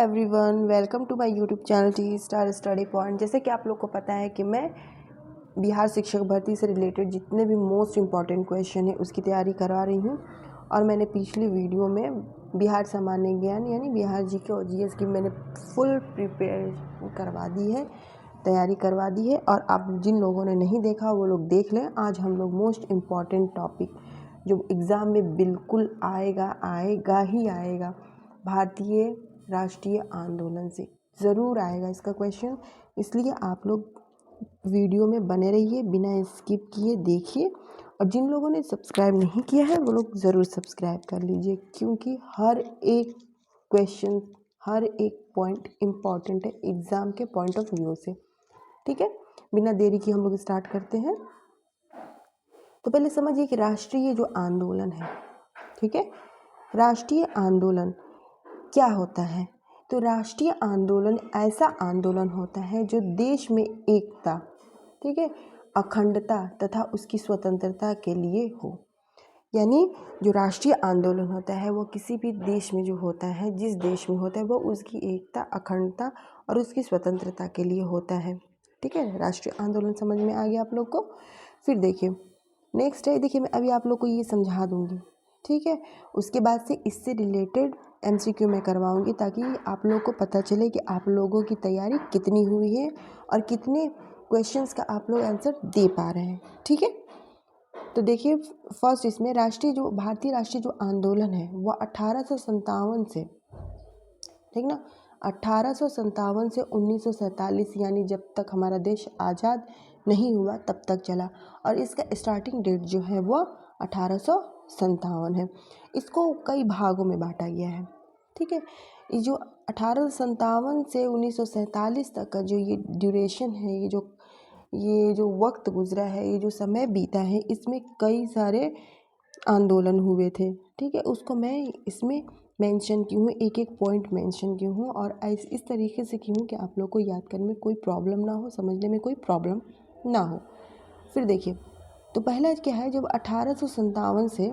Everyone, welcome to my YouTube channel T star study point. जैसे कि आप लोग को पता है कि मैं बिहार शिक्षक भर्ती से रिलेटेड जितने भी मोस्ट इम्पॉर्टेंट क्वेश्चन है उसकी तैयारी करवा रही हूँ। और मैंने पिछली वीडियो में बिहार सामान्य ज्ञान यानी बिहार जीके और जीएस की मैंने फुल प्रिपेयर करवा दी है, तैयारी करवा दी है। और आप जिन लोगों ने नहीं देखा वो लोग देख लें। आज हम लोग मोस्ट इम्पॉर्टेंट टॉपिक जो एग्ज़ाम में बिल्कुल आएगा ही आएगा, भारतीय राष्ट्रीय आंदोलन से ज़रूर आएगा इसका क्वेश्चन। इसलिए आप लोग वीडियो में बने रहिए, बिना स्किप किए देखिए। और जिन लोगों ने सब्सक्राइब नहीं किया है वो लोग ज़रूर सब्सक्राइब कर लीजिए, क्योंकि हर एक क्वेश्चन, हर एक पॉइंट इम्पॉर्टेंट है एग्ज़ाम के पॉइंट ऑफ व्यू से। ठीक है, बिना देरी की हम लोग स्टार्ट करते हैं। तो पहले समझिए कि राष्ट्रीय जो आंदोलन है, ठीक है, राष्ट्रीय आंदोलन क्या होता है। तो राष्ट्रीय आंदोलन ऐसा आंदोलन होता है जो देश में एकता, ठीक है, अखंडता तथा उसकी स्वतंत्रता के लिए हो। यानी जो राष्ट्रीय आंदोलन होता है वो किसी भी देश में जो होता है, जिस देश में होता है, वो उसकी एकता, अखंडता और उसकी स्वतंत्रता के लिए होता है। ठीक है, राष्ट्रीय आंदोलन समझ में आ गया आप लोग को। फिर देखिए नेक्स्ट है, देखिए मैं अभी आप लोग को ये समझा दूंगी, ठीक है। उसके बाद से इससे रिलेटेड एमसीक्यू मैं करवाऊंगी, ताकि आप लोग को पता चले कि आप लोगों की तैयारी कितनी हुई है और कितने क्वेश्चंस का आप लोग आंसर दे पा रहे हैं। ठीक है, तो देखिए फर्स्ट इसमें भारतीय राष्ट्रीय जो आंदोलन है वो 1857 से, ठीक ना, 1857 से 1947 यानी जब तक हमारा देश आज़ाद नहीं हुआ तब तक चला। और इसका स्टार्टिंग डेट जो है वो 1857 है। इसको कई भागों में बांटा गया है। ठीक है, ये जो 1857 से 1947 तक का जो ये ड्यूरेशन है, ये जो वक्त गुजरा है, ये जो समय बीता है, इसमें कई सारे आंदोलन हुए थे। ठीक है, उसको मैं इसमें मेंशन की हूँ, एक एक पॉइंट मेंशन की हूँ और इस तरीके से की हूँ कि आप लोग को याद करने में कोई प्रॉब्लम ना हो, समझने में कोई प्रॉब्लम ना हो। फिर देखिए, तो पहला क्या है, जब 1857 से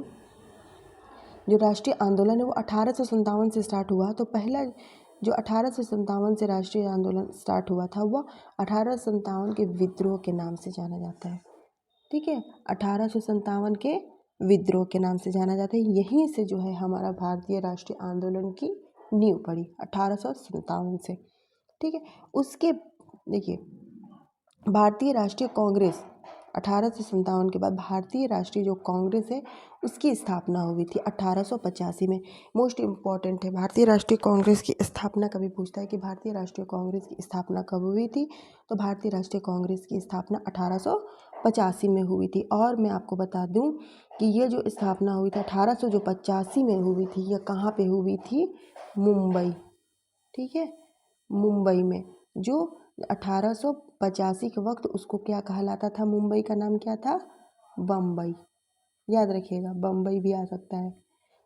जो राष्ट्रीय आंदोलन है वो 1857 से स्टार्ट हुआ। तो पहला जो 1857 से राष्ट्रीय आंदोलन स्टार्ट हुआ था वह 1857 के विद्रोह के नाम से जाना जाता है। ठीक है, 1857 के विद्रोह के नाम से जाना जाता है। यहीं से जो है हमारा भारतीय राष्ट्रीय आंदोलन की नींव पड़ी 1857 से। ठीक है, उसके देखिए भारतीय राष्ट्रीय कांग्रेस 1857 के बाद भारतीय राष्ट्रीय जो कांग्रेस है उसकी स्थापना हुई थी 1885 में। मोस्ट इम्पॉर्टेंट है, भारतीय राष्ट्रीय कांग्रेस की स्थापना कभी पूछता है कि भारतीय राष्ट्रीय कांग्रेस की स्थापना कब हुई थी, तो भारतीय राष्ट्रीय कांग्रेस की स्थापना 1885 में हुई थी। और मैं आपको बता दूं कि ये जो स्थापना हुई थी 1885 में हुई थी, यह कहाँ पे हुई थी, मुंबई। ठीक है, मुंबई में, जो 1885 के वक्त उसको क्या कहलाता था, मुंबई का नाम क्या था, बम्बई। याद रखिएगा, बम्बई भी आ सकता है,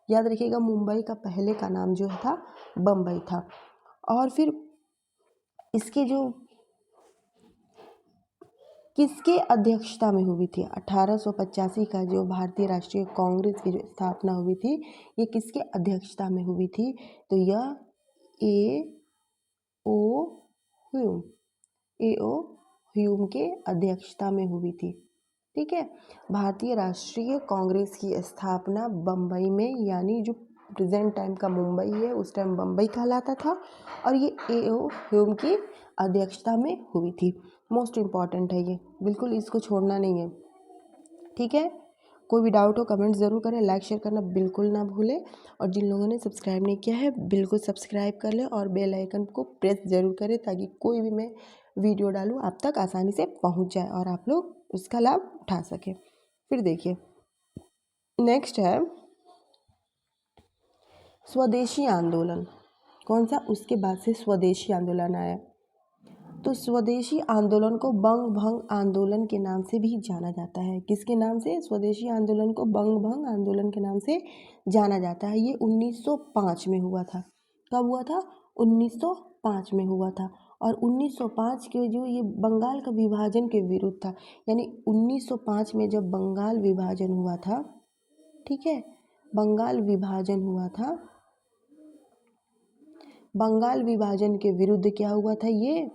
याद रखिएगा मुंबई का पहले का नाम जो था बम्बई था। और फिर इसके जो किसके अध्यक्षता में हुई थी, 1885 का जो भारतीय राष्ट्रीय कांग्रेस की जो स्थापना हुई थी ये किसके अध्यक्षता में हुई थी, तो यह ए.ओ. ह्यूम के अध्यक्षता में हुई थी। ठीक है, भारतीय राष्ट्रीय कांग्रेस की स्थापना बम्बई में, यानी जो प्रेजेंट टाइम का मुंबई है उस टाइम बम्बई कहलाता था, और ये ए.ओ. ह्यूम की अध्यक्षता में हुई थी। मोस्ट इम्पॉर्टेंट है ये, बिल्कुल इसको छोड़ना नहीं है। ठीक है, कोई भी डाउट हो कमेंट ज़रूर करें, लाइक शेयर करना बिल्कुल ना भूलें। और जिन लोगों ने सब्सक्राइब नहीं किया है बिल्कुल सब्सक्राइब कर लें और बेल आइकन को प्रेस ज़रूर करें, ताकि कोई भी मैं वीडियो डालूँ आप तक आसानी से पहुंच जाए और आप लोग उसका लाभ उठा सकें। फिर देखिए नेक्स्ट है स्वदेशी आंदोलन। कौन सा, उसके बाद से स्वदेशी आंदोलन आया। तो स्वदेशी आंदोलन को बंग भंग आंदोलन के नाम से भी जाना जाता है। किसके नाम से, स्वदेशी आंदोलन को बंग भंग आंदोलन के नाम से जाना जाता है। ये 1905 में हुआ था। कब हुआ था, 1905 में हुआ था। और 1905 के जो ये बंगाल का विभाजन के विरुद्ध था, यानी 1905 में जब बंगाल विभाजन हुआ था, ठीक है, बंगाल विभाजन हुआ था, बंगाल विभाजन के विरुद्ध क्या हुआ था, ये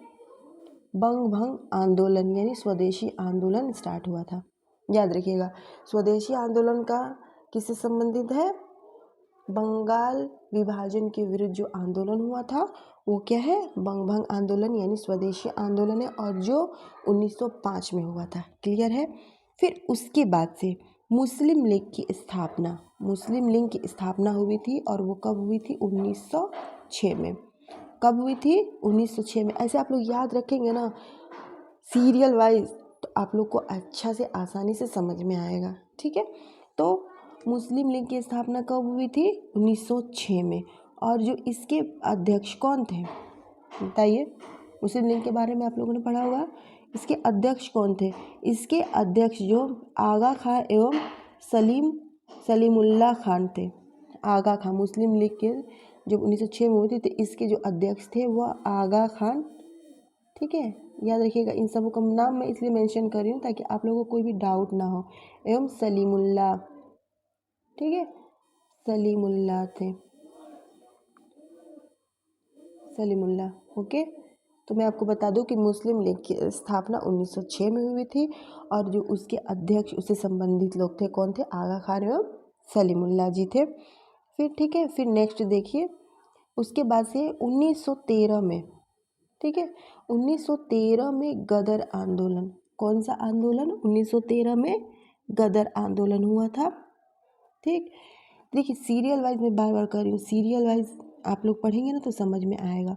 बंग भंग आंदोलन यानी स्वदेशी आंदोलन स्टार्ट हुआ था। याद रखिएगा, स्वदेशी आंदोलन का किससे संबंधित है, बंगाल विभाजन के विरुद्ध जो आंदोलन हुआ था वो क्या है, बंग भंग आंदोलन यानी स्वदेशी आंदोलन है, और जो 1905 में हुआ था। क्लियर है। फिर उसके बाद से मुस्लिम लीग की स्थापना, मुस्लिम लीग की स्थापना हुई थी, और वो कब हुई थी, 1906 में। कब हुई थी, 1906 में। ऐसे आप लोग याद रखेंगे ना सीरियल वाइज, तो आप लोग को अच्छा से आसानी से समझ में आएगा। ठीक है, तो मुस्लिम लीग की स्थापना कब हुई थी, 1906 में। और जो इसके अध्यक्ष कौन थे, बताइए। मुस्लिम लीग के बारे में आप लोगों ने पढ़ा होगा, इसके अध्यक्ष कौन थे, इसके अध्यक्ष जो आगा खां एवं सलीमुल्लाह खान थे। आगा खां, मुस्लिम लीग के जब 1906 में हुई थी, तो इसके जो अध्यक्ष थे वह आगा खान। ठीक है, याद रखिएगा, इन सबों का नाम मैं इसलिए मेंशन कर रही हूँ ताकि आप लोगों को कोई भी डाउट ना हो। एवं सलीमुल्लाह, ठीक है, सलीमुल्लाह थे, सलीमुल्लाह। ओके, तो मैं आपको बता दूं कि मुस्लिम लीग की स्थापना 1906 में हुई थी, और जो उसके अध्यक्ष, उससे संबंधित लोग थे कौन थे, आगा खान एवं सलीमुल्लाह जी थे। फिर ठीक है, फिर नेक्स्ट देखिए, उसके बाद से 1913 में, ठीक है, 1913 में गदर आंदोलन। कौन सा आंदोलन, 1913 में गदर आंदोलन हुआ था। ठीक, देखिए सीरियल वाइज मैं बार बार कर रही हूँ, सीरियल वाइज आप लोग पढ़ेंगे ना तो समझ में आएगा।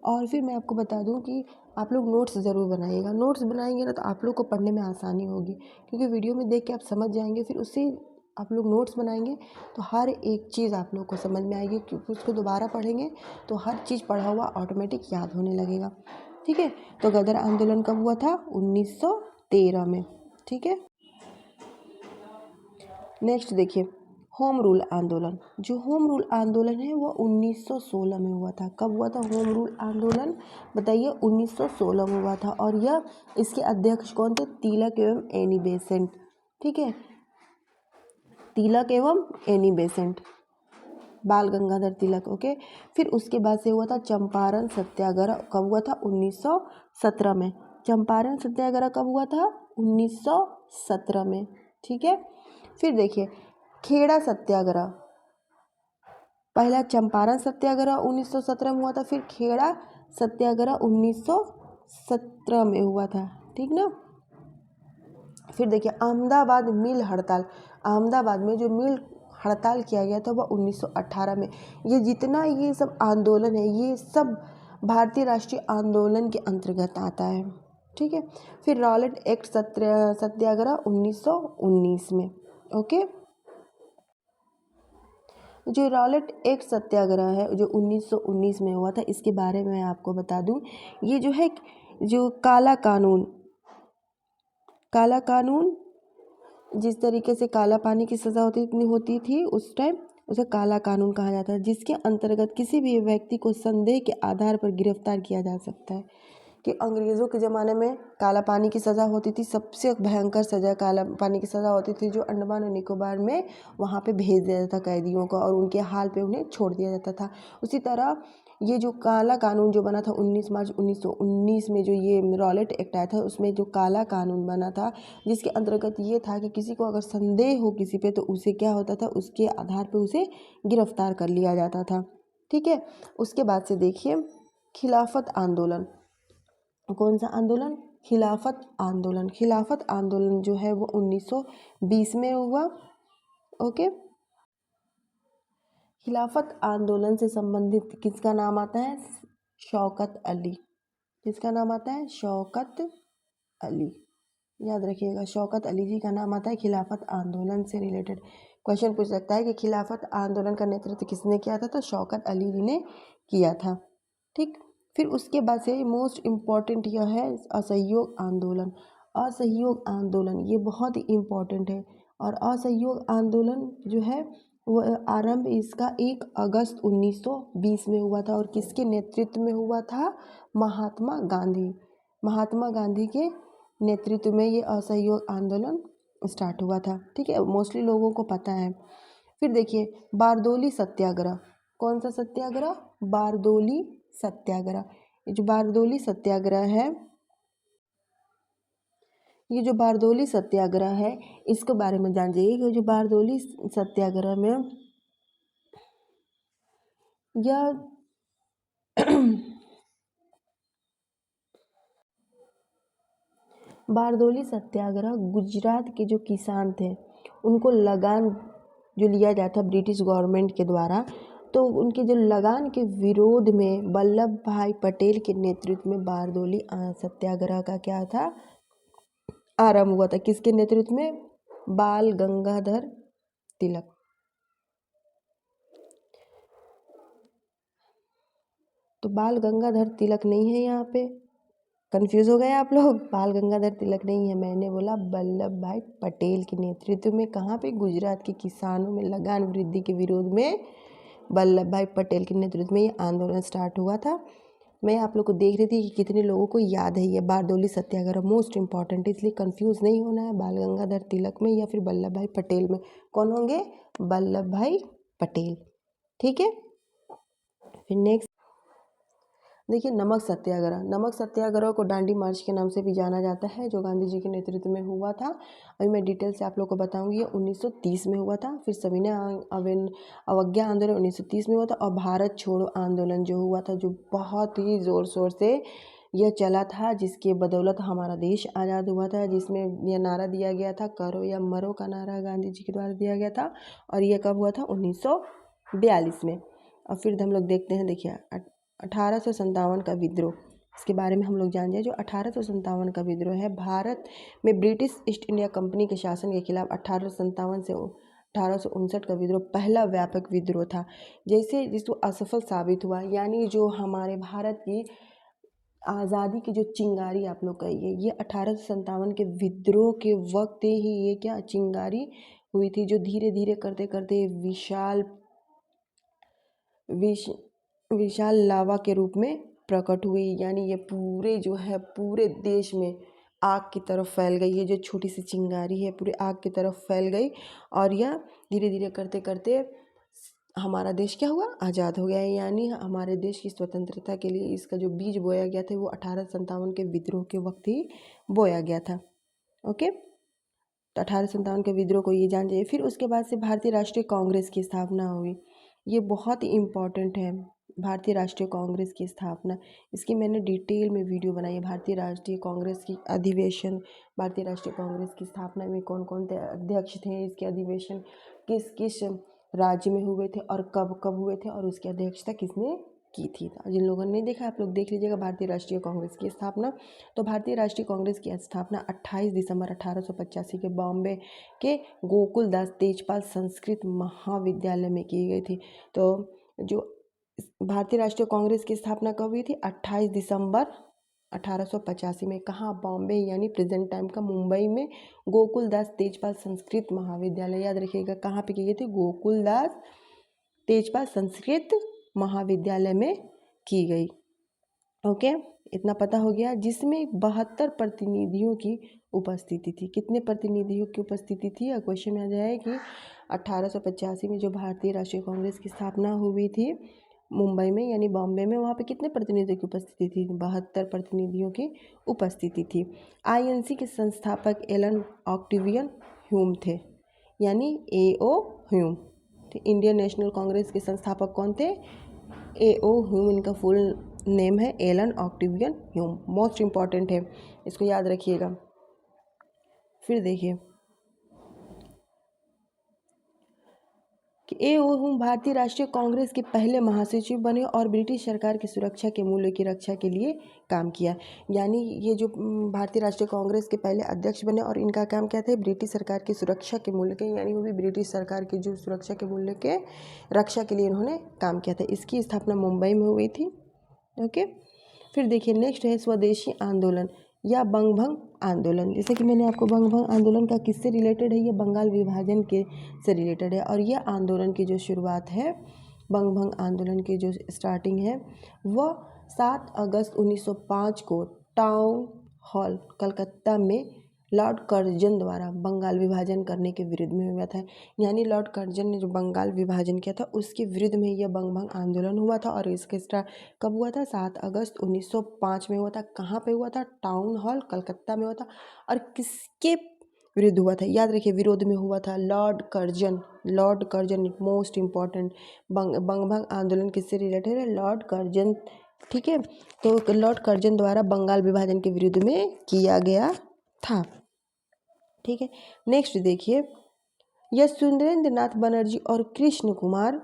और फिर मैं आपको बता दूं कि आप लोग नोट्स ज़रूर बनाइएगा। नोट्स बनाएंगे ना तो आप लोग को पढ़ने में आसानी होगी, क्योंकि वीडियो में देख के आप समझ जाएंगे, फिर उससे आप लोग नोट्स बनाएंगे तो हर एक चीज़ आप लोग को समझ में आएगी, क्योंकि उसको दोबारा पढ़ेंगे तो हर चीज़ पढ़ा हुआ ऑटोमेटिक याद होने लगेगा। ठीक है, तो गदर आंदोलन कब हुआ था, 1913 में। ठीक है, नेक्स्ट देखिए, होम रूल आंदोलन। जो होम रूल आंदोलन है वो 1916 में हुआ था। कब हुआ था होम रूल आंदोलन, बताइए, 1916 में हुआ था। और यह, इसके अध्यक्ष कौन थे, तिलक एवं एनी बेसेंट। ठीक है, तिलक एवं एनी बेसेंट, बाल गंगाधर तिलक। ओके, फिर उसके बाद से हुआ था चंपारण सत्याग्रह। कब हुआ था, 1917 में। चंपारण सत्याग्रह कब हुआ था, 1917 में। ठीक है, फिर देखिए खेड़ा सत्याग्रह, पहला चंपारण सत्याग्रह 1917 में हुआ था, फिर खेड़ा सत्याग्रह 1917 में हुआ था। ठीक ना, फिर देखिए अहमदाबाद मिल हड़ताल। अहमदाबाद में जो मिल हड़ताल किया गया था वह 1918 में। ये जितना ये सब आंदोलन है, ये सब भारतीय राष्ट्रीय आंदोलन के अंतर्गत आता है। ठीक है, फिर रॉलेट एक्ट सत्याग्रह 1919 में। ओके, जो रॉलेट एक्ट सत्याग्रह है जो 1919 में हुआ था, इसके बारे में आपको बता दूं, ये जो है, जो काला कानून जिस तरीके से काला पानी की सज़ा होती थी उस टाइम, उसे काला कानून कहा जाता है, जिसके अंतर्गत किसी भी व्यक्ति को संदेह के आधार पर गिरफ्तार किया जा सकता है। कि अंग्रेज़ों के ज़माने में काला पानी की सज़ा होती थी, सबसे भयंकर सज़ा काला पानी की सज़ा होती थी, जो अंडमान और निकोबार में वहाँ पे भेज दिया जाता था कैदियों को, और उनके हाल पे उन्हें छोड़ दिया जाता था। उसी तरह ये जो काला कानून जो बना था 19 मार्च 1919 में, जो ये रॉलेट एक्ट आया था, उसमें जो काला कानून बना था, जिसके अंतर्गत ये था कि किसी को अगर संदेह हो किसी पे, तो उसे क्या होता था, उसके आधार पर उसे गिरफ्तार कर लिया जाता था। ठीक है, उसके बाद से देखिए खिलाफत आंदोलन। कौन सा आंदोलन, खिलाफत आंदोलन। खिलाफत आंदोलन जो है वो 1920 में हुआ। ओके, खिलाफत आंदोलन से संबंधित किसका नाम आता है, शौकत अली। किसका नाम आता है, शौकत अली। याद रखिएगा, शौकत अली जी का नाम आता है खिलाफत आंदोलन से रिलेटेड। क्वेश्चन पूछ सकता है कि खिलाफत आंदोलन का नेतृत्व किसने किया था, तो शौकत अली जी ने किया था। ठीक, फिर उसके बाद से मोस्ट इम्पॉर्टेंट यह है असहयोग आंदोलन। असहयोग आंदोलन ये बहुत ही इम्पॉर्टेंट है, और असहयोग आंदोलन जो है वो आरंभ इसका 1 अगस्त 1920 में हुआ था, और किसके नेतृत्व में हुआ था, महात्मा गांधी। महात्मा गांधी के नेतृत्व में ये असहयोग आंदोलन स्टार्ट हुआ था। ठीक है, मोस्टली लोगों को पता है। फिर देखिए बारदोली सत्याग्रह। कौन सा सत्याग्रह, बारदोली सत्याग्रह। ये जो बारदोली सत्याग्रह है, ये जो बारदोली सत्याग्रह है, इसके बारे में जान जाइए कि जो बारदोली सत्याग्रह में यह बारदोली सत्याग्रह गुजरात के जो किसान थे उनको लगान जो लिया जाता ब्रिटिश गवर्नमेंट के द्वारा, तो उनके जो लगान के विरोध में वल्लभ भाई पटेल के नेतृत्व में बारदोली सत्याग्रह का क्या था, आरंभ हुआ था। किसके नेतृत्व में? बाल गंगाधर तिलक। तो बाल गंगाधर तिलक नहीं है, यहाँ पे कंफ्यूज हो गए आप लोग। बाल गंगाधर तिलक नहीं है, मैंने बोला वल्लभ भाई पटेल के नेतृत्व में। कहाँ पे? गुजरात के किसानों में लगान वृद्धि के विरोध में वल्लभ भाई पटेल के नेतृत्व में ये आंदोलन स्टार्ट हुआ था। मैं आप लोग को देख रही थी कि कितने लोगों को याद है ये बारदोली सत्याग्रह, मोस्ट इंपॉर्टेंट, इसलिए कंफ्यूज नहीं होना है। बाल गंगाधर तिलक में या फिर वल्लभ भाई पटेल में, कौन होंगे? वल्लभ भाई पटेल। ठीक है, फिर नेक्स्ट देखिए नमक सत्याग्रह। नमक सत्याग्रह को डांडी मार्च के नाम से भी जाना जाता है, जो गांधी जी के नेतृत्व में हुआ था। अभी मैं डिटेल से आप लोग को बताऊंगी। ये 1930 में हुआ था। फिर सविनय अवज्ञा आंदोलन 1930 में हुआ था, और भारत छोड़ो आंदोलन जो हुआ था, जो बहुत ही ज़ोर शोर से यह चला था, जिसके बदौलत हमारा देश आज़ाद हुआ था, जिसमें यह नारा दिया गया था, करो या मरो का नारा गांधी जी के द्वारा दिया गया था। और यह कब हुआ था? 1942 में। और फिर हम लोग देखते हैं, देखिए 1857 का विद्रोह, इसके बारे में हम लोग जान जाए। जो 1857 का विद्रोह है, भारत में ब्रिटिश ईस्ट इंडिया कंपनी के शासन के खिलाफ 1857 से 1859 का विद्रोह पहला व्यापक विद्रोह था, जैसे जिसको असफल साबित हुआ। यानी जो हमारे भारत की आज़ादी की जो चिंगारी आप लोग कहिए, ये 1857 के विद्रोह के वक्त ही ये क्या चिंगारी हुई थी, जो धीरे धीरे करते करते विशाल लावा के रूप में प्रकट हुई। यानी ये पूरे जो है पूरे देश में आग की तरफ फैल गई है। जो छोटी सी चिंगारी है पूरे आग की तरफ फैल गई, और यह धीरे धीरे करते करते हमारा देश क्या हुआ? आज़ाद हो गया है। यानी हमारे देश की स्वतंत्रता के लिए इसका जो बीज बोया गया था वो 1857 के विद्रोह के वक्त ही बोया गया था। ओके, तो 1857 के विद्रोह को ये जान जाइए। फिर उसके बाद से भारतीय राष्ट्रीय कांग्रेस की स्थापना हुई। ये बहुत ही इम्पॉर्टेंट है, भारतीय राष्ट्रीय कांग्रेस की स्थापना। इसकी मैंने डिटेल में वीडियो बनाई है। भारतीय राष्ट्रीय कांग्रेस की अधिवेशन, भारतीय राष्ट्रीय कांग्रेस की स्थापना में कौन कौन थे अध्यक्ष थे, इसके अधिवेशन किस किस राज्य में हुए थे और कब कब हुए थे, और उसकी अध्यक्षता किसने की थी। जिन लोगों ने नहीं देखा आप लोग देख लीजिएगा भारतीय राष्ट्रीय कांग्रेस की स्थापना। तो भारतीय राष्ट्रीय कांग्रेस की स्थापना 28 दिसंबर 1885 के बॉम्बे के गोकुलदास तेजपाल संस्कृत महाविद्यालय में की गई थी। तो जो भारतीय राष्ट्रीय कांग्रेस की स्थापना कब हुई थी? 28 दिसंबर 1885 में। कहाँ? बॉम्बे, यानी प्रेजेंट टाइम का मुंबई में गोकुलदास तेजपाल संस्कृत महाविद्यालय। याद रखिएगा कहाँ पे की गई थी? गोकुलदास तेजपाल संस्कृत महाविद्यालय में की गई। ओके, इतना पता हो गया। जिसमें 72 प्रतिनिधियों की उपस्थिति थी। कितने प्रतिनिधियों की उपस्थिति थी? क्वेश्चन में आ जाए कि 1885 में जो भारतीय राष्ट्रीय कांग्रेस की स्थापना हुई थी मुंबई में यानी बॉम्बे में, वहाँ पे कितने प्रतिनिधियों की उपस्थिति थी? 72 प्रतिनिधियों की उपस्थिति थी। आईएनसी के संस्थापक एलन ऑक्टेवियन ह्यूम थे, यानी AO ह्यूम। इंडियन नेशनल कांग्रेस के संस्थापक कौन थे? AO ह्यूम, इनका फुल नेम है Allan Octavian Hume. Most important है, इसको याद रखिएगा। फिर देखिए कि AO ह्यूम भारतीय राष्ट्रीय कांग्रेस के पहले महासचिव बने और ब्रिटिश सरकार की सुरक्षा के मूल्य की रक्षा के लिए काम किया। यानी ये जो भारतीय राष्ट्रीय कांग्रेस के पहले अध्यक्ष बने और इनका काम क्या था? ब्रिटिश सरकार की सुरक्षा के मूल्य के, यानी वो भी ब्रिटिश सरकार की जो सुरक्षा के मूल्य के रक्षा के लिए इन्होंने काम किया था। इसकी स्थापना मुंबई में हुई थी। ओके, फिर देखिए नेक्स्ट है स्वदेशी आंदोलन या बंगभंग आंदोलन। जैसे कि मैंने आपको बंगभंग आंदोलन का किससे रिलेटेड है? ये बंगाल विभाजन के से रिलेटेड है। और यह आंदोलन की जो शुरुआत है, बंगभंग आंदोलन की जो स्टार्टिंग है, वह 7 अगस्त 1905 को टाउन हॉल कलकत्ता में लॉर्ड कर्जन द्वारा बंगाल विभाजन करने के विरुद्ध में हुआ था। यानी लॉर्ड कर्जन ने जो बंगाल विभाजन किया था उसके विरुद्ध में यह बंगभंग आंदोलन हुआ था। और इसका स्टार्ट कब हुआ था? 7 अगस्त 1905 में हुआ था। कहाँ पे हुआ था? टाउन हॉल कलकत्ता में हुआ था। और किसके विरुद्ध हुआ था? याद रखिए, विरोध में हुआ था Lord Curzon. Lord Curzon most important. बंगभंग आंदोलन किससे रिलेटेड है? Lord Curzon. ठीक है, तो लॉर्ड कर्जन द्वारा बंगाल विभाजन के विरुद्ध में किया गया था। ठीक है, नेक्स्ट देखिए, यह सुरेंद्र नाथ बनर्जी और कृष्ण कुमार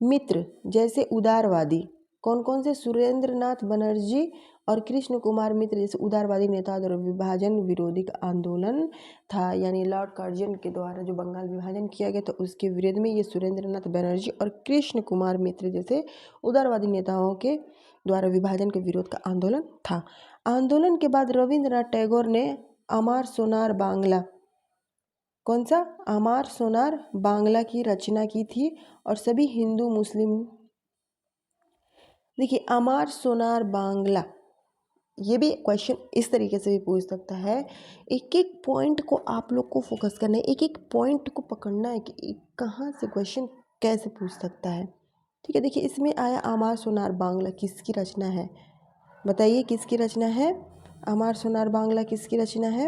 मित्र जैसे उदारवादी, कौन कौन से? सुरेंद्र नाथ बनर्जी और कृष्ण कुमार मित्र जैसे उदारवादी नेता द्वारा विभाजन विरोधी आंदोलन था। यानी लॉर्ड कर्जन के द्वारा जो बंगाल विभाजन किया गया था उसके विरोध में ये सुरेंद्र नाथ बनर्जी और कृष्ण कुमार मित्र जैसे उदारवादी नेताओं के द्वारा विभाजन के विरोध का आंदोलन था। आंदोलन के बाद रविंद्रनाथ टैगोर ने अमार सोनार बांग्ला, कौन सा? अमार सोनार बांग्ला की रचना की थी। और सभी हिंदू मुस्लिम, देखिए अमार सोनार बांग्ला, ये भी क्वेश्चन इस तरीके से भी पूछ सकता है। एक एक पॉइंट को आप लोग को फोकस करना है, एक एक पॉइंट को पकड़ना है कि कहाँ से क्वेश्चन कैसे पूछ सकता है। ठीक है, देखिए इसमें आया अमार सोनार बांग्ला किसकी रचना है? बताइए किसकी रचना है? अमार सोनार बांग्ला किसकी रचना है?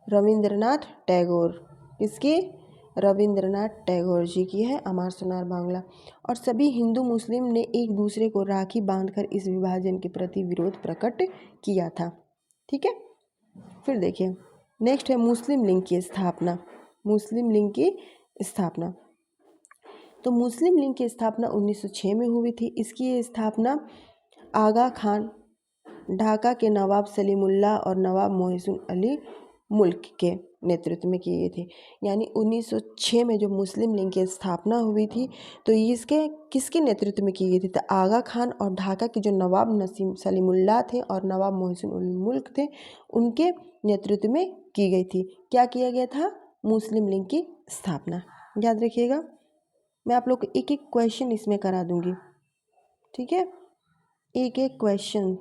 रविंद्रनाथ टैगोर। किसकी? रविंद्रनाथ टैगोर जी की है अमार सोनार बांग्ला। और सभी हिंदू मुस्लिम ने एक दूसरे को राखी बांधकर इस विभाजन के प्रति विरोध प्रकट किया था। ठीक है, फिर देखिए नेक्स्ट है मुस्लिम लीग की स्थापना। मुस्लिम लीग की स्थापना, तो मुस्लिम लीग की स्थापना 1906 में हुई थी। इसकी स्थापना आगा खान, ढाका के नवाब सलीमुल्लाह और नवाब मोहसिन अली मुल्क के नेतृत्व में की गई थी। यानी 1906 में जो मुस्लिम लीग की स्थापना हुई थी तो इसके किसके नेतृत्व में की गई थी? तो आगा खान और ढाका के जो नवाब नसीम सलीमुल्लाह थे और नवाब मोहसिन उल मुल्क थे उनके नेतृत्व में की गई थी। क्या किया गया था? मुस्लिम लीग की स्थापना। याद रखिएगा, मैं आप लोग को एक एक क्वेश्चन इसमें करा दूंगी। ठीक है, एक एक क्वेश्चन।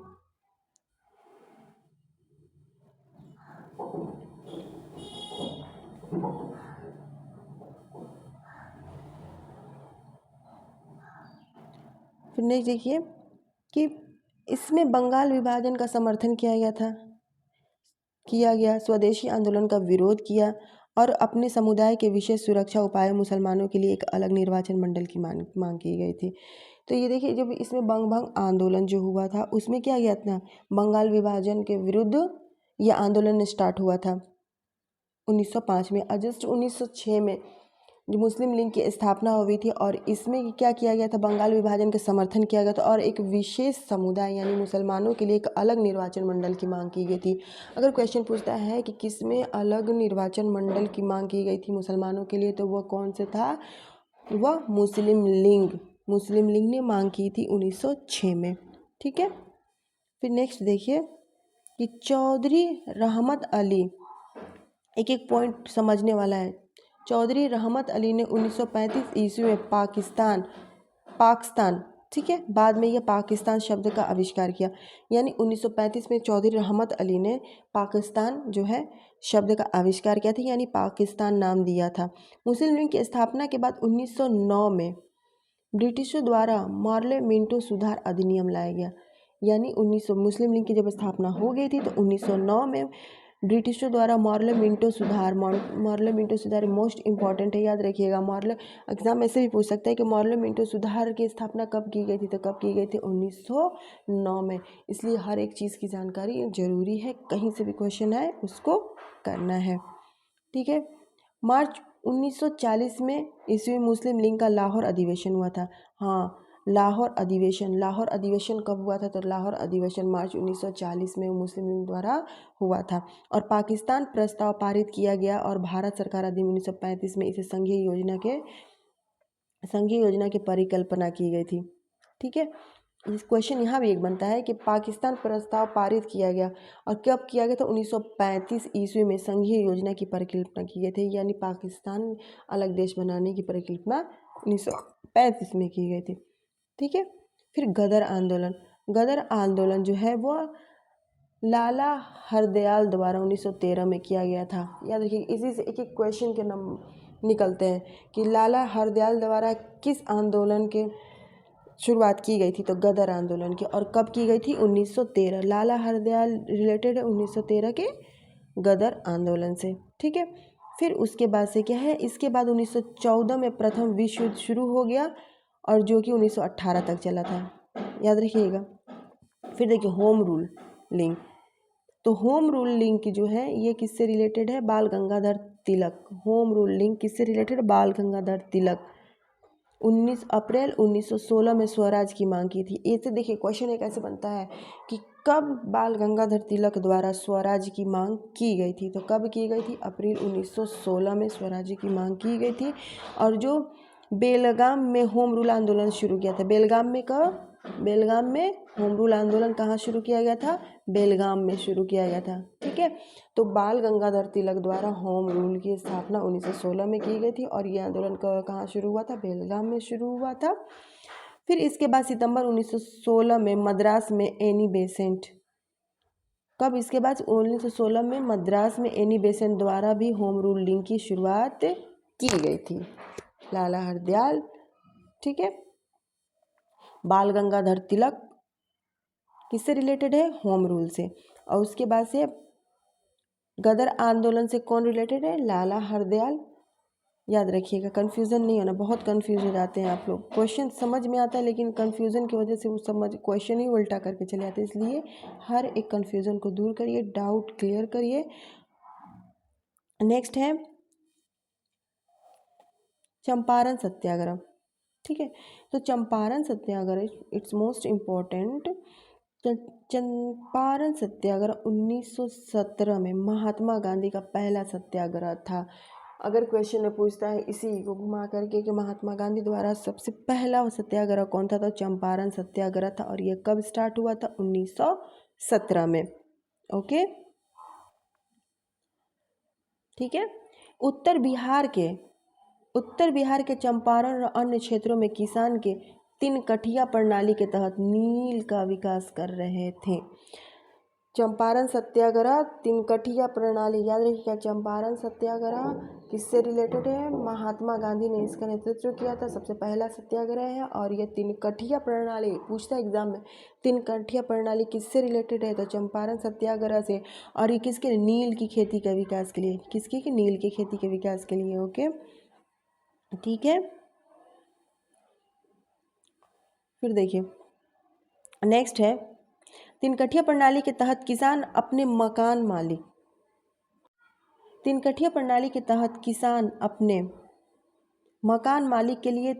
फिर नेक्स्ट देखिए कि इसमें बंगाल विभाजन का समर्थन किया गया, स्वदेशी आंदोलन का विरोध किया और अपने समुदाय के विशेष सुरक्षा उपाय मुसलमानों के लिए एक अलग निर्वाचन मंडल की मांग की गई थी। तो ये देखिए, जब इसमें बंगभंग आंदोलन जो हुआ था उसमें क्या किया था? बंगाल विभाजन के विरुद्ध यह आंदोलन स्टार्ट हुआ था 1905 में। अगस्त 1906 में जो मुस्लिम लीग की स्थापना हुई थी और इसमें क्या किया गया था? बंगाल विभाजन का समर्थन किया गया था और एक विशेष समुदाय यानी मुसलमानों के लिए एक अलग निर्वाचन मंडल की मांग की गई थी। अगर क्वेश्चन पूछता है कि किसमें अलग निर्वाचन मंडल की मांग की गई थी मुसलमानों के लिए, तो वह कौन से था? वह मुस्लिम लीग ने मांग की थी 1906 में। ठीक है, फिर नेक्स्ट देखिए कि चौधरी रहमत अली, एक एक पॉइंट समझने वाला है। चौधरी रहमत अली ने 1935 ईस्वी में पाकिस्तान, ठीक है, बाद में यह पाकिस्तान शब्द का आविष्कार किया। यानी 1935 में चौधरी रहमत अली ने पाकिस्तान जो है शब्द का आविष्कार किया था, यानी पाकिस्तान नाम दिया था। मुस्लिम लीग की स्थापना के बाद 1909 में ब्रिटिशों द्वारा मॉर्ले मिंटो सुधार अधिनियम लाया गया। यानी मुस्लिम लीग की जब स्थापना हो गई थी तो 1909 में ब्रिटिशों द्वारा मॉर्ले मिंटो सुधार मोस्ट इंपॉर्टेंट है, याद रखिएगा। मॉर्ले एग्जाम ऐसे भी पूछ सकता है कि मॉर्ले मिंटो सुधार की स्थापना कब की गई थी? तो कब की गई थी? 1909 में। इसलिए हर एक चीज़ की जानकारी जरूरी है, कहीं से भी क्वेश्चन आए उसको करना है। ठीक है, मार्च 1940 में ईस्वी मुस्लिम लीग का लाहौर अधिवेशन हुआ था। हाँ, लाहौर अधिवेशन कब हुआ था? तो लाहौर अधिवेशन मार्च 1940 में मुस्लिम लीग द्वारा हुआ था। और पाकिस्तान प्रस्ताव पारित किया गया और भारत सरकार अधिनियम 1935 में इसे संघीय योजना की परिकल्पना की गई थी। ठीक है, इस क्वेश्चन यहाँ भी एक बनता है कि पाकिस्तान प्रस्ताव पारित किया गया और कब किया गया था? 1935 ईस्वी में संघीय योजना की परिकल्पना की गई थी। यानी पाकिस्तान अलग देश बनाने की परिकल्पना 1935 में की गई थी। ठीक है, फिर गदर आंदोलन जो है वो लाला हरदयाल द्वारा 1913 में किया गया था। याद रखिए, इसी से एक एक क्वेश्चन के नाम निकलते हैं कि लाला हरदयाल द्वारा किस आंदोलन के शुरुआत की गई थी, तो गदर आंदोलन की। और कब की गई थी? 1913। लाला हरदयाल रिलेटेड है 1913 के गदर आंदोलन से। ठीक है, फिर उसके बाद से क्या है, इसके बाद 1914 में प्रथम विश्व युद्ध शुरू हो गया और जो कि 1918 तक चला था, याद रखिएगा। फिर देखिए होम रूल लिंक, तो होम रूल लिंक जो है ये किससे रिलेटेड है? बाल Gangadhar Tilak. Home rule link किससे रिलेटेड? बाल गंगाधर तिलक। 19 अप्रैल 1916 में स्वराज की मांग की थी। ऐसे देखिए क्वेश्चन एक ऐसे बनता है कि कब बाल गंगाधर तिलक द्वारा स्वराज की मांग की गई थी, तो कब की गई थी? अप्रैल 1916 में स्वराज की मांग की गई थी। और जो बेलगाम में होम रूल आंदोलन शुरू किया था, बेलगाम में कब? बेलगाम में होम रूल आंदोलन कहाँ शुरू किया गया था? बेलगाम में शुरू किया गया था। ठीक है, तो बाल गंगाधर तिलक द्वारा होम रूल की स्थापना 1916 में की गई थी और ये आंदोलन कहाँ शुरू हुआ था? बेलगाम में शुरू हुआ था। फिर इसके बाद सितंबर 1916 में मद्रास में एनी बेसेंट, कब? इसके बाद 1916 में मद्रास में एनी बेसेंट द्वारा भी होम रूल लिंक की शुरुआत की गई थी। लाला हरदयाल, ठीक है, बाल गंगाधर तिलक किससे रिलेटेड है? होम रूल से। और उसके बाद से गदर आंदोलन से कौन रिलेटेड है? लाला हरदयाल। याद रखिएगा, कन्फ्यूज़न नहीं होना, बहुत कन्फ्यूज हो जाते हैं आप लोग। क्वेश्चन समझ में आता है लेकिन कन्फ्यूज़न की वजह से वो क्वेश्चन ही उल्टा करके चले आते हैं, इसलिए हर एक कन्फ्यूज़न को दूर करिए, डाउट क्लियर करिए। नेक्स्ट है चंपारण सत्याग्रह। ठीक है, तो चंपारण सत्याग्रह इट्स मोस्ट इम्पॉर्टेंट। चंपारण सत्याग्रह 1917 में महात्मा गांधी का पहला सत्याग्रह था। अगर क्वेश्चन में पूछता है इसी को घुमा करके कि महात्मा गांधी द्वारा सबसे पहला सत्याग्रह कौन था, तो चंपारण सत्याग्रह था। और ये कब स्टार्ट हुआ था? 1917 में। ओके, ठीक है। उत्तर बिहार के चंपारण और अन्य क्षेत्रों में किसान के तीन कठिया प्रणाली के तहत नील का विकास कर रहे थे। चंपारण सत्याग्रह, तीन कठिया प्रणाली, याद रखिएगा। चंपारण सत्याग्रह किससे रिलेटेड है? महात्मा गांधी ने इसका नेतृत्व किया था, सबसे पहला सत्याग्रह है। और ये तीन कठिया प्रणाली पूछता है एग्जाम में, तीन कठिया प्रणाली किससे रिलेटेड है? तो चंपारण सत्याग्रह से। और ये किसके? नील की खेती के विकास के लिए। किसकी? कि नील की खेती के विकास के लिए। ओके, ठीक है। फिर देखिए नेक्स्ट है तीन कठिया प्रणाली के तहत किसान अपने मकान मालिक के लिए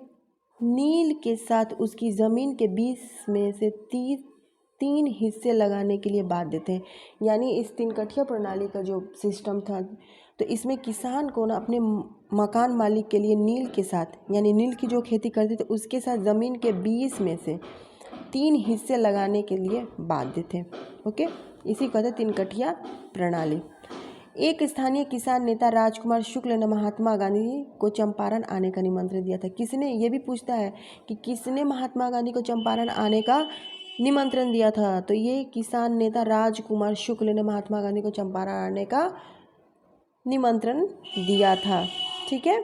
नील के साथ उसकी ज़मीन के 20 में से 3 हिस्से लगाने के लिए बाध्य थे। यानी इस तीन कठिया प्रणाली का जो सिस्टम था, तो इसमें किसान को ना अपने मकान मालिक के लिए नील के साथ, यानी नील की जो खेती करते थे उसके साथ ज़मीन के 20 में से 3 हिस्से लगाने के लिए बाध्य थे। ओके, इसी कहते हैं तीन कठिया प्रणाली। एक स्थानीय किसान नेता राजकुमार शुक्ल ने महात्मा गांधी को चंपारण आने का निमंत्रण दिया था। किसने? ये भी पूछता है कि किसने महात्मा गांधी को चंपारण आने का निमंत्रण दिया था, तो ये किसान नेता राजकुमार शुक्ल ने महात्मा गांधी को चंपारण आने का निमंत्रण दिया था। ठीक है,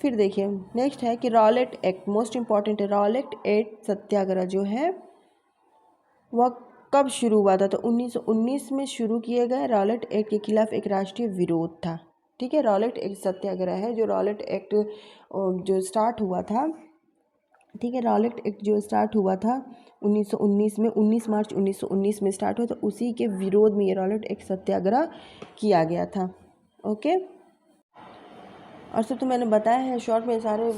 फिर देखिए नेक्स्ट है कि रॉलेट एक्ट, मोस्ट इम्पॉर्टेंट है। रॉलेट एक्ट सत्याग्रह जो है वह कब शुरू हुआ था? तो 1919 में शुरू किए गए रॉलेट एक्ट के खिलाफ एक राष्ट्रीय विरोध था। ठीक है, रॉलेट एक्ट सत्याग्रह है जो रॉलेट एक्ट जो स्टार्ट हुआ था। ठीक है, रॉलेट एक्ट जो स्टार्ट हुआ था 1919 में, 19 मार्च 1919 में स्टार्ट हुआ, तो उसी के विरोध में ये रॉलेट एक्ट सत्याग्रह किया गया था। ओके, और सब तो मैंने बताया है शॉर्ट में सारे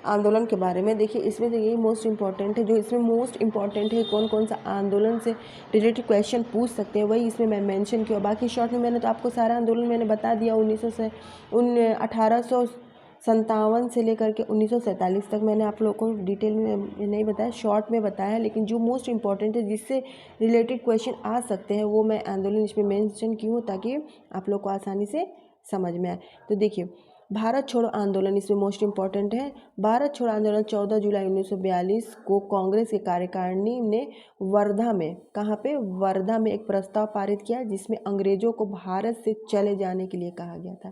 आंदोलन के बारे में। देखिए इसमें से यही मोस्ट इम्पॉर्टेंट है, जो इसमें मोस्ट इम्पॉर्टेंट है कौन कौन सा आंदोलन से रिलेटेड क्वेश्चन पूछ सकते हैं, वही इसमें मैं मेंशन किया। बाकी शॉर्ट में मैंने तो आपको सारा आंदोलन मैंने बता दिया। 1857 से लेकर के 1947 तक मैंने आप लोगों को डिटेल में नहीं बताया, शॉर्ट में बताया। लेकिन जो मोस्ट इम्पॉर्टेंट है जिससे रिलेटेड क्वेश्चन आ सकते हैं वो मैं आंदोलन इसमें मेंशन की हूँ ताकि आप लोग को आसानी से समझ में आए। तो देखिए भारत छोड़ो आंदोलन इसमें मोस्ट इम्पॉर्टेंट है। भारत छोड़ो आंदोलन 14 जुलाई 1942 को कांग्रेस की कार्यकारिणी ने वर्धा में, कहाँ पे, वर्धा में एक प्रस्ताव पारित किया जिसमें अंग्रेजों को भारत से चले जाने के लिए कहा गया था।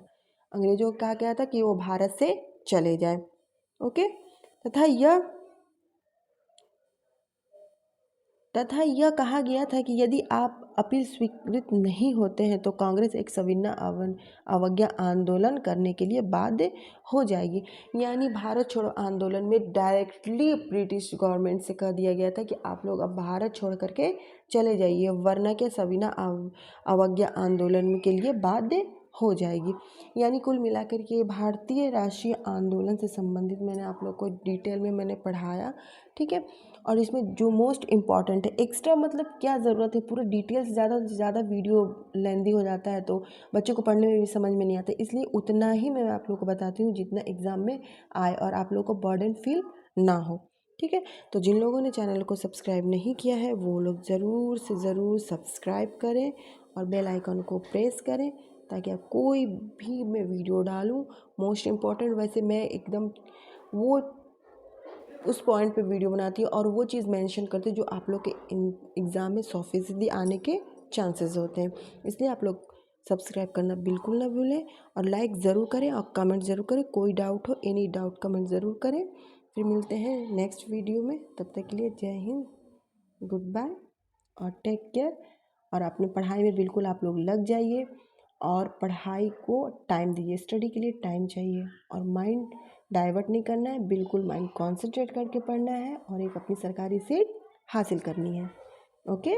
अंग्रेजों को कहा गया था कि वो भारत से चले जाए। ओके, तथा यह कहा गया था कि यदि आप अपील स्वीकृत नहीं होते हैं तो कांग्रेस एक सविनय अवज्ञा आंदोलन करने के लिए बाध्य हो जाएगी। यानी भारत छोड़ो आंदोलन में डायरेक्टली ब्रिटिश गवर्नमेंट से कह दिया गया था कि आप लोग अब भारत छोड़ करके चले जाइए, वरना के सविनय अवज्ञा आंदोलन के लिए बाध्य हो जाएगी। यानी कुल मिलाकर के भारतीय राष्ट्रीय आंदोलन से संबंधित मैंने आप लोग को डिटेल में मैंने पढ़ाया, ठीक है। और इसमें जो मोस्ट इम्पॉर्टेंट है, एक्स्ट्रा मतलब क्या ज़रूरत है, पूरा डिटेल्स ज़्यादा से ज़्यादा वीडियो लेंदी हो जाता है तो बच्चों को पढ़ने में भी समझ में नहीं आता, इसलिए उतना ही मैं आप लोग को बताती हूँ जितना एग्ज़ाम में आए और आप लोग को बर्डन फील ना हो, ठीक है। तो जिन लोगों ने चैनल को सब्सक्राइब नहीं किया है वो लोग ज़रूर से ज़रूर सब्सक्राइब करें और बेल आइकन को प्रेस करें ताकि आप कोई भी मैं वीडियो डालूँ मोस्ट इम्पॉर्टेंट, वैसे मैं एकदम वो उस पॉइंट पे वीडियो बनाती हूँ और वो चीज़ मेंशन करती हूँ जो आप लोग के एग्ज़ाम में 100% आने के चांसेस होते हैं। इसलिए आप लोग सब्सक्राइब करना बिल्कुल ना भूलें और लाइक ज़रूर करें और कमेंट ज़रूर करें। कोई डाउट हो, एनी डाउट कमेंट ज़रूर करें। फिर मिलते हैं नेक्स्ट वीडियो में, तब तक के लिए जय हिंद, गुड बाय और टेक केयर। और अपने पढ़ाई में बिल्कुल आप लोग लग जाइए और पढ़ाई को टाइम दीजिए, स्टडी के लिए टाइम चाहिए और माइंड डाइवर्ट नहीं करना है, बिल्कुल माइंड कॉन्सेंट्रेट करके पढ़ना है और एक अपनी सरकारी सीट हासिल करनी है। ओके।